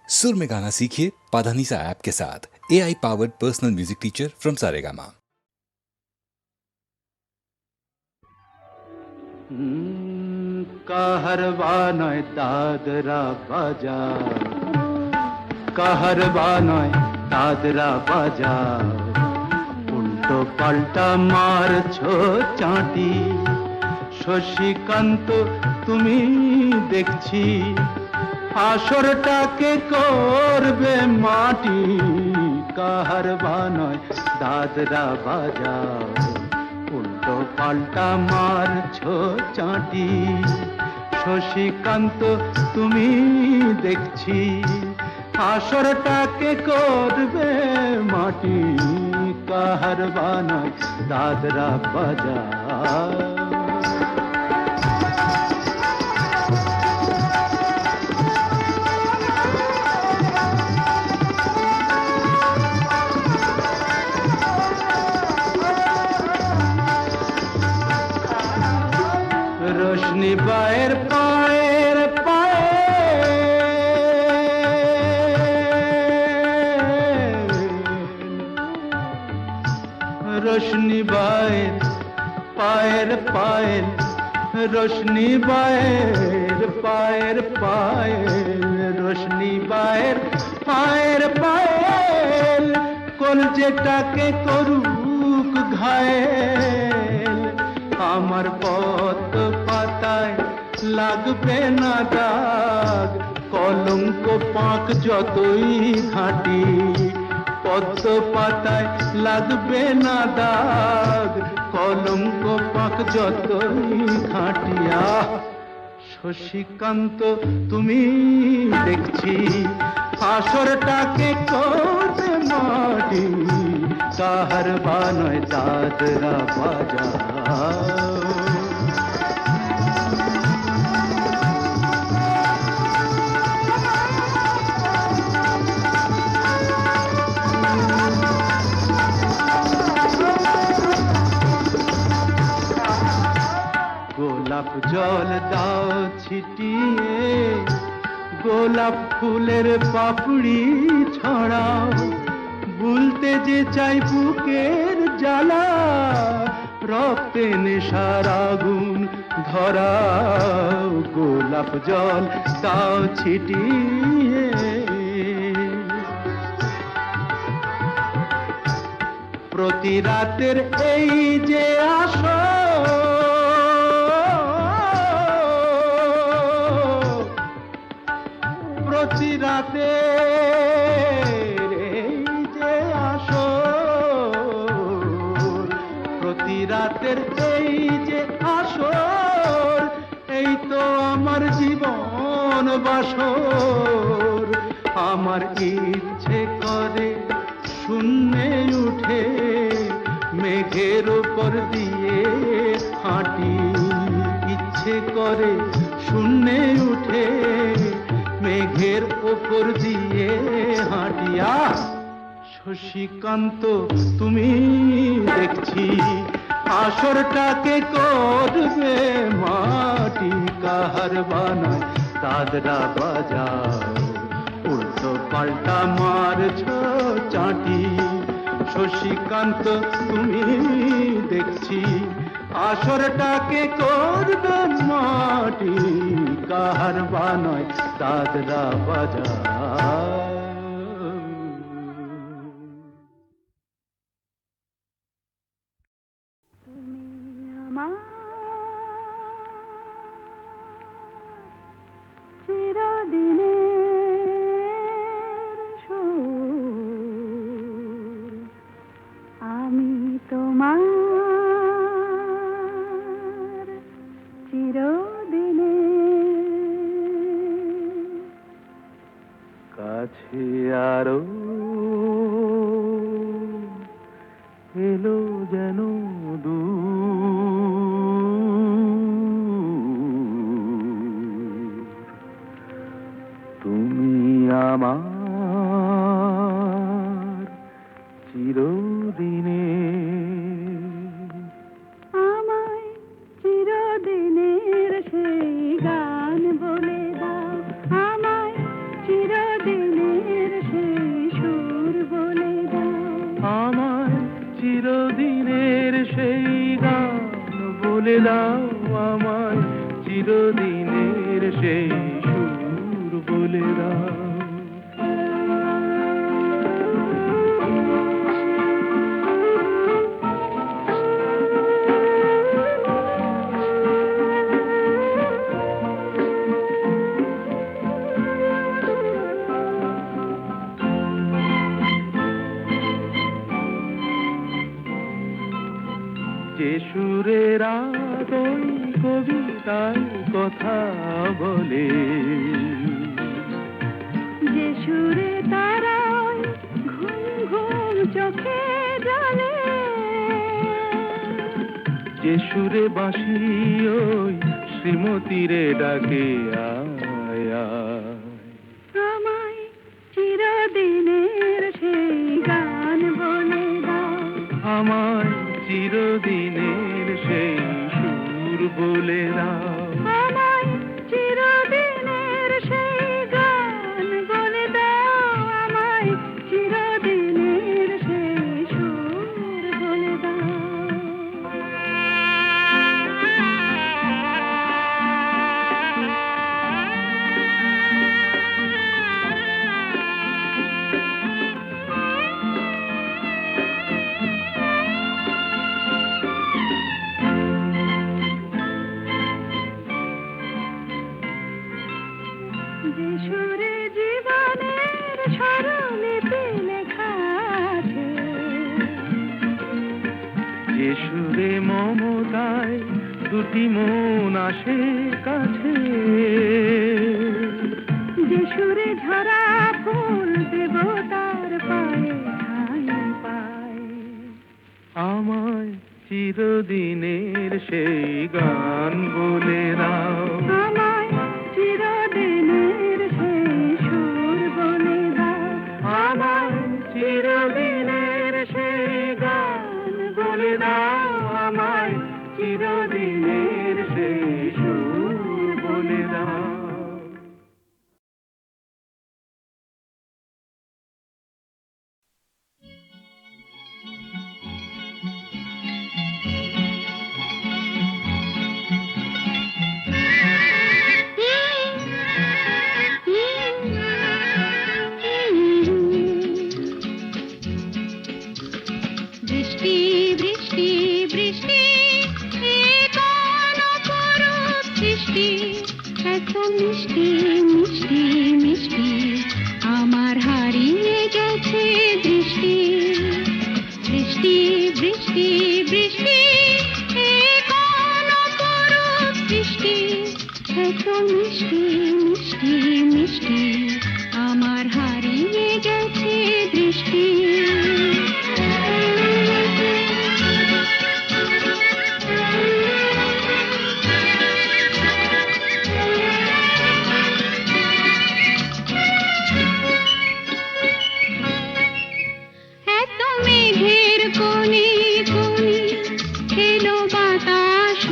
सुर में गाना सीखिए पाधानीसा ऐप के साथ। AI powered personal music teacher from Saregama. Kaharwa নয় দাদরা বাজার, কাহারবা নয় দাদরা বাজার, উল্টো পাল্টা মারছো চাঁটি। শশীকান্ত তুমি দেখছি আসরটাকে করবে মাটি। কাহারবা নয় দাদরা বাজার, উল্টো পাল্টা মারছো চাঁটি। শশীকান্ত তুমি দেখছি আসরটাকে করবে মাটি। কাহারবা নয় দাদরা বাজার। রোশনি বায়ের পায়ের পায়ে রোশনি বায়ের পায়ের পায়ের রোশনি বায়ের পায়ের পায়ের রোশনি বায়ের পায়ের পায়ের কলজেটাকে করুক ঘায়েল। আমার পদ্ম পাতায় লাগবে না দাগ, কলঙ্ক পাক যতই ঘাঁটি। পদ্ম পাতায় লাগবে না দাগ, কলঙ্ক পাক যতই ঘাঁটিয়া। শশীকান্ত তুমি দেখছি আসরটাকে করবে মাটি। কাহারবা নয় দাদরা বাজার। গোলাপ জল দাও ছিটিয়ে, গোলাপ ফুলের পাপড়ি ছড়াও। ভুলতে যে চাই বুকের জ্বালা, রক্তে নেশার আগুন ধরাও। গোলাপ জল দাও ছিটিয়ে, প্রতি রাতের এই যে আসর, প্রতি রাতের এই যে আসর, প্রতি রাতের এই যে আসর, এই তো আমার জীবন বাসর। আমার ইচ্ছে করে শূন্যে উঠে মেঘের উপর দিয়ে হাঁটি। ইচ্ছে করে শূন্যে উঠে মেঘের উপর দিয়ে হাঁটিয়া। শশীকান্ত তুমি দেখছি আসরটাকে করবে মাটি। কাহারবা নয় দাদরা বাজার, উল্টো পাল্টা মারছো চাঁটি। শশীকান্ত তুমি দেখছি আসরটাকে করবে মাটি। কাহারবা নয় দাদরা বাজার। আমি তোমার চিরদিনে কাছে আরো এলো যেন তুমি আমার চিরদিনে। আমায় চিরদিনের সেই গান বলে দাও, আমায় চিরদিনের বলে দাও আমায় চিরদিনের সেই সুর বলে দাও। যে সুরের ওই কবিতায় কথা বলে, যে সুরে তারায় ঘুম ঘুম চোখে জলে, যে সুরে বাঁশি ওই শ্রীমতীরে ডাকে আয় আয়। আমায় চিরদিনের সেই গান বলে দাও, আমায় চিরদিনের সেই সুর বলে দাও। আমায় চিরদিনের সেই গান বলে দাও, আমায় চিরদিনের সেই সুর বলে দাও। যে সুরে জীবনের স্বরলিপি লেখা আছে, যে সুরে মমতায় দুটি মন আসে কাছে, যে সুরে ঝরা ফুল দেবতার পায়ে ঠাঁই পায়, আমায় চিরদিনের সেই গান বলে দাও। আমায় চিরদিনের সেই সুর বলে দাও, আমায় চিরদিনের সেই গান বলে দাও। আমায় চিরদিনের সেই সুর বলে দাও। বৃষ্টি বৃষ্টি বৃষ্টি, এ কোন অপরূপ সৃষ্টি, এত মিষ্টি মিষ্টি মিষ্টি, আমার হারিয়ে গেছে দৃষ্টি। বৃষ্টি বৃষ্টি বৃষ্টি, এ কোন অপরূপ সৃষ্টি, এত মিষ্টি মিষ্টি মিষ্টি, আমার হারিয়ে গেছে দৃষ্টি। এত মেঘের কোণে কোণে এলো বাতাস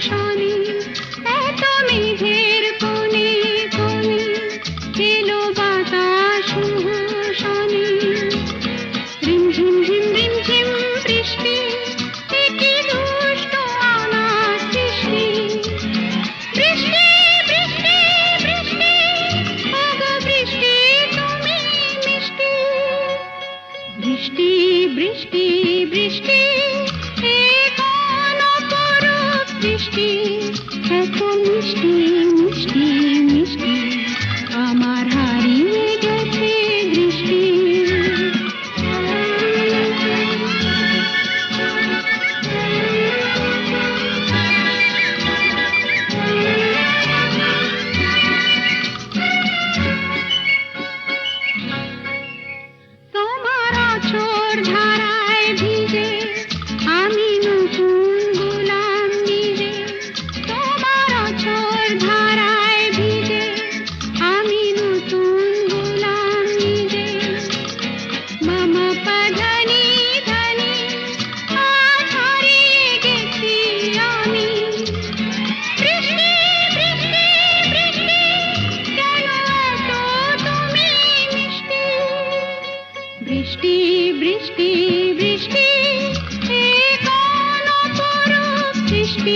শনি, এত মেঘের কোণে কোণে এলো বাতাস শনি, রিমঝিম ঝিম রিমঝিম বৃষ্টি, এ কি দুষ্ট অনাথ সৃষ্টি। বৃষ্টি বৃষ্টি বৃষ্টি, ওগো বৃষ্টি তুমি মিষ্টি। বৃষ্টি বৃষ্টি বৃষ্টি, এ কোন অপরূপ সৃষ্টি, এত মিষ্টি মিষ্টি মিষ্টি, আমার হারিয়ে গেছে দৃষ্টি। তোমার আঁচড় ধারায় ভিজে আমি নতুন গোলাম নিজে, তোমার আঁচড় ধারায় ভিজে আমি নতুন গোলাম নিজে। মামা পাধানি ধানি আজ হারিয়ে গেছি আমি। বৃষ্টি বৃষ্টি বৃষ্টি, কেন এত তুমি মিষ্টি। বৃষ্টি বৃষ্টি বৃষ্টি, এ কোন অপরূপ সৃষ্টি,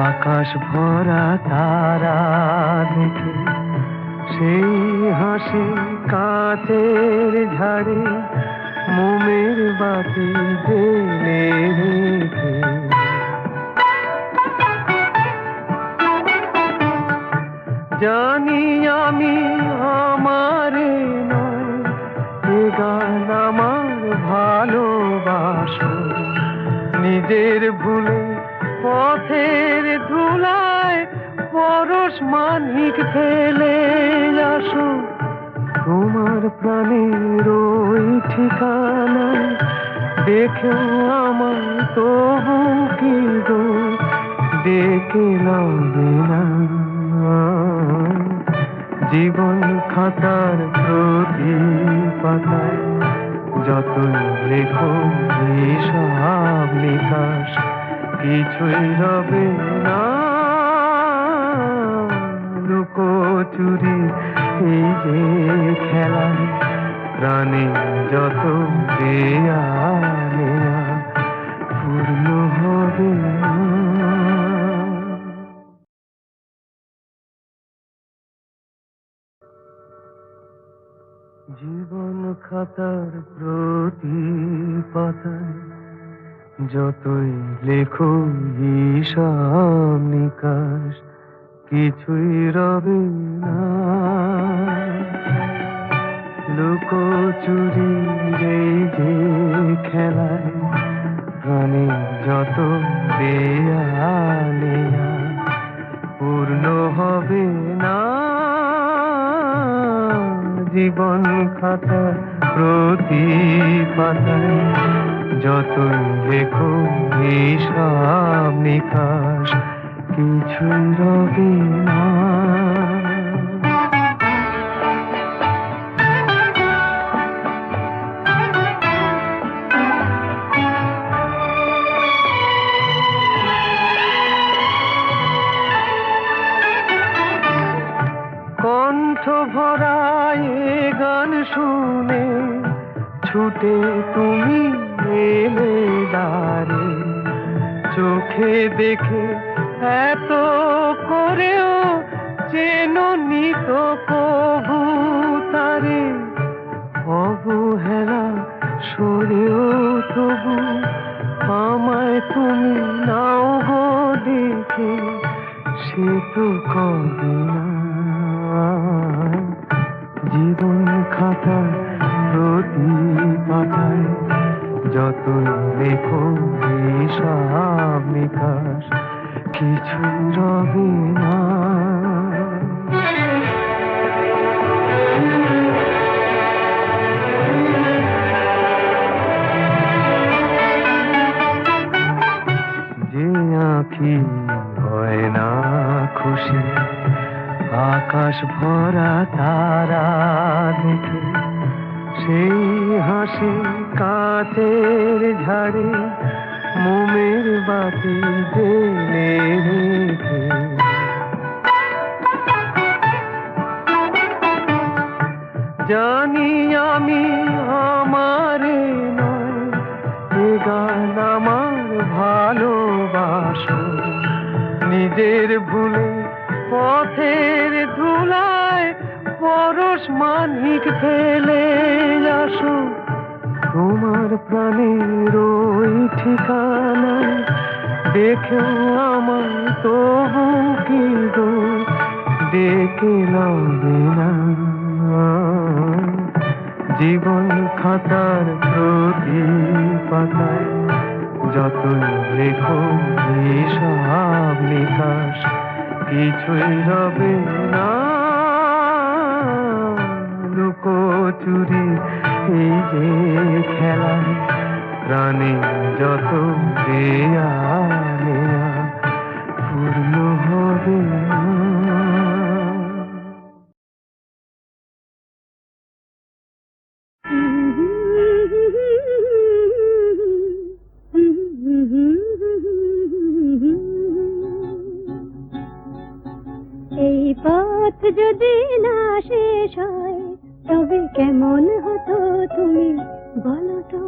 আকাশ ভরা তারা দেখে সেই হাসি কাঁচের ঝাড়ে মোমের বাতি জেলে রেখে জানি আমি আমারে নয় এ গান আমার ভালোবাসো নিজের ভুলে পথের ধুলায় পরশ মানিক ফেলে আসো তোমার প্রাণের ওই ঠিকানায় দেখেও আমার তবু কি গো ডেকে লবে না জীবন খাতার প্রতি পাতায় যতই লেখো হিসাব নিকাশ কিছুই রবে না লুকোচুরি এই যে খেলায় প্রাণে যত দেয়া নেয়া পূর্ণ হবে না। জীবন খাতার প্রতি পাতায় যতই লেখো হিসাব নিকাশ কিছুই রবে না লুকোচুরি এই যে খেলায় প্রাণে যত দেয়া নেয়া পূর্ণ হবে না জীবন খাতা প্রতি পাতায় যতই লেখো হিসাব নিকাশ কিছুই রবে না। কণ্ঠ ভরায় গান শুনে ছুটে তুমি এলে দ্বারে চোখে দেখে এত করেও চেননি তো কবু তারে অবহেলা সরেও তবু আমায় তুমি নাও গো দেখে সে তো কবে না জীবন খাতা প্রতি পাতায় যতই লেখো হিসাব নিকাশ কিছুই রবে না যে আঁখি হয় না খুশি আকাশ ভরা তারা দেখে সেই হাসি কাঁচের ঝাড়ে মোমের বাতি জেলে রেখে জানি আমি আমারে নয় এ গান আমার ভালোবাসো নিজের ভুলে পথের ধুলায় পরশ মানিক ফেলে আসো তোমার প্রাণের ওই ঠিকানায় দেখেও আমার তবু কি গো ডেকে লবে না জীবন খাতার প্রতি পাতায় যতই লেখো হিসাব নিকাশ কিছুই রবে না লুকোচুরি এই যে খেলায় প্রাণে যত দেয়া নেয়া পূর্ণ হবে না। এই পথ যদি না শেষ হয় তবে কেমন হতো তুমি বলো তো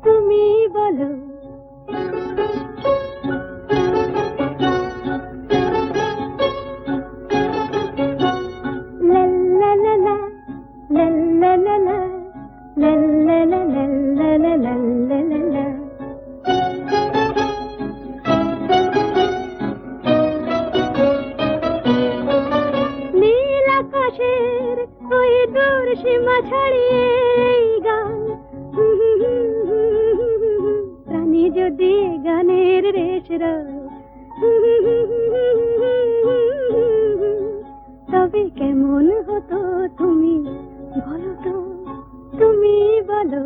তুমি বলো দূর সীমা ছাড়িয়ে এই গান প্রাণী যদি গানের রেশ রয় তবে কেমন হতো তুমি বলো তো, তুমি বলো।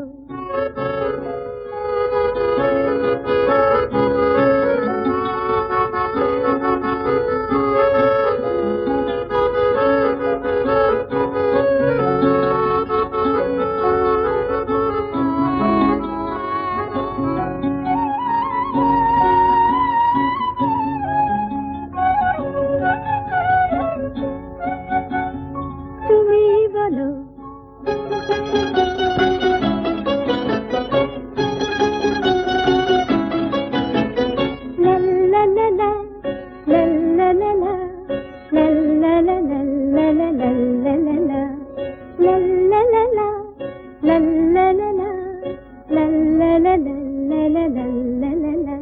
তুমি বলো। লা লা লা লা, লা লা লা লা, লা লা লা লা, লা লা লা লা লা লা, লা লা লা লা, লা লা লা লা, লা লা লা লা, লা লা লা লা লা লা।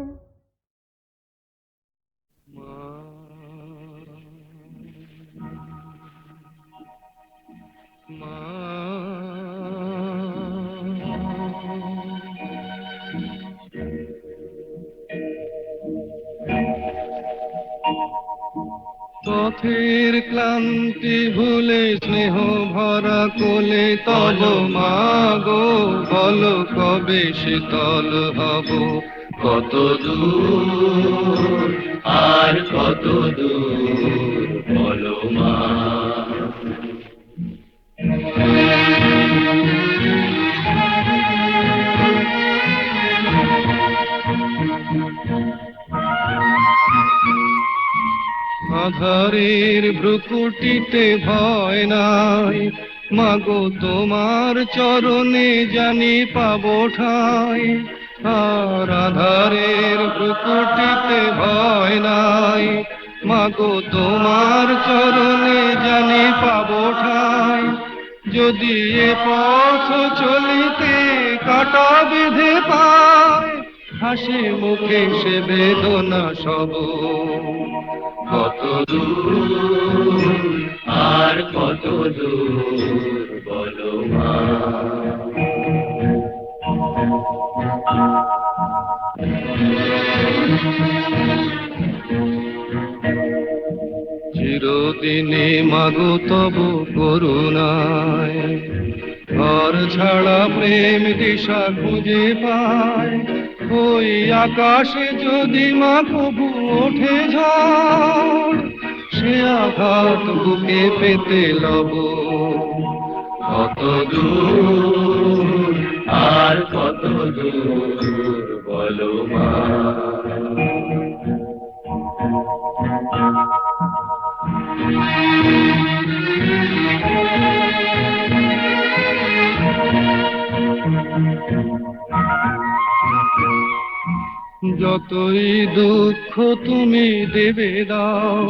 পথের ক্লান্তি ভুলে স্নেহ ভরা কোলে তব মাগো বলো কবে শীতল হব কত দূর আর কত দূর বলো মা আধারের ভ্রুকুটিতে ভয় নাই মাগো তোমার চরণে জানি পাবো ঠাই আর আধারের ভ্রুকুটিতে ভয় নাই মাগো তোমার চরণে জানি পাবো ঠাই যদি এ পথ চলিতে কাটা বেঁধে পায় হাসি মুখে সে বেদনা সব কত দূর আর কত দূর বলো মা চিরদিনে মাগো তব করুণায় ঘর ছাড়া প্রেম দিশা খুঁজে পায় ওই আকাশে যদি মা কবু ওঠে ঝড় সে আঘাত বুকে পেতে লব কত দূর আর কত দূর বলো মা যতই দুঃখ তুমি দেবে দাও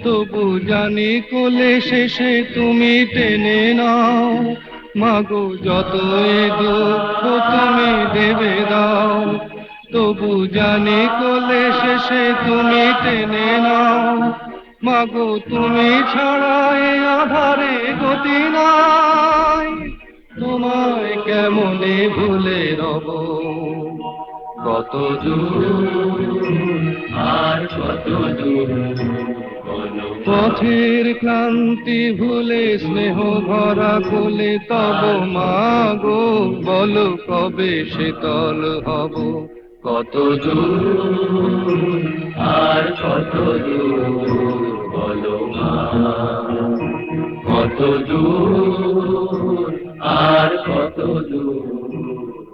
তবু জানি কোলে শেষে তুমি টেনে নাও মাগো যতই দুঃখ তুমি দেবে দাও তবু জানি কোলে শেষে তুমি টেনে নাও মাগো তুমি ছাড়া এ আধারে গতি নাই তোমায় কেমনে ভুলে রব কত দূর আর কত দূর পথের ক্লান্তি ভুলে স্নেহ ভরা কোলে তব মাগো বলো কবে শীতল হব কত দূর আর কত দূর বলো মা কত দূর আর কত দূর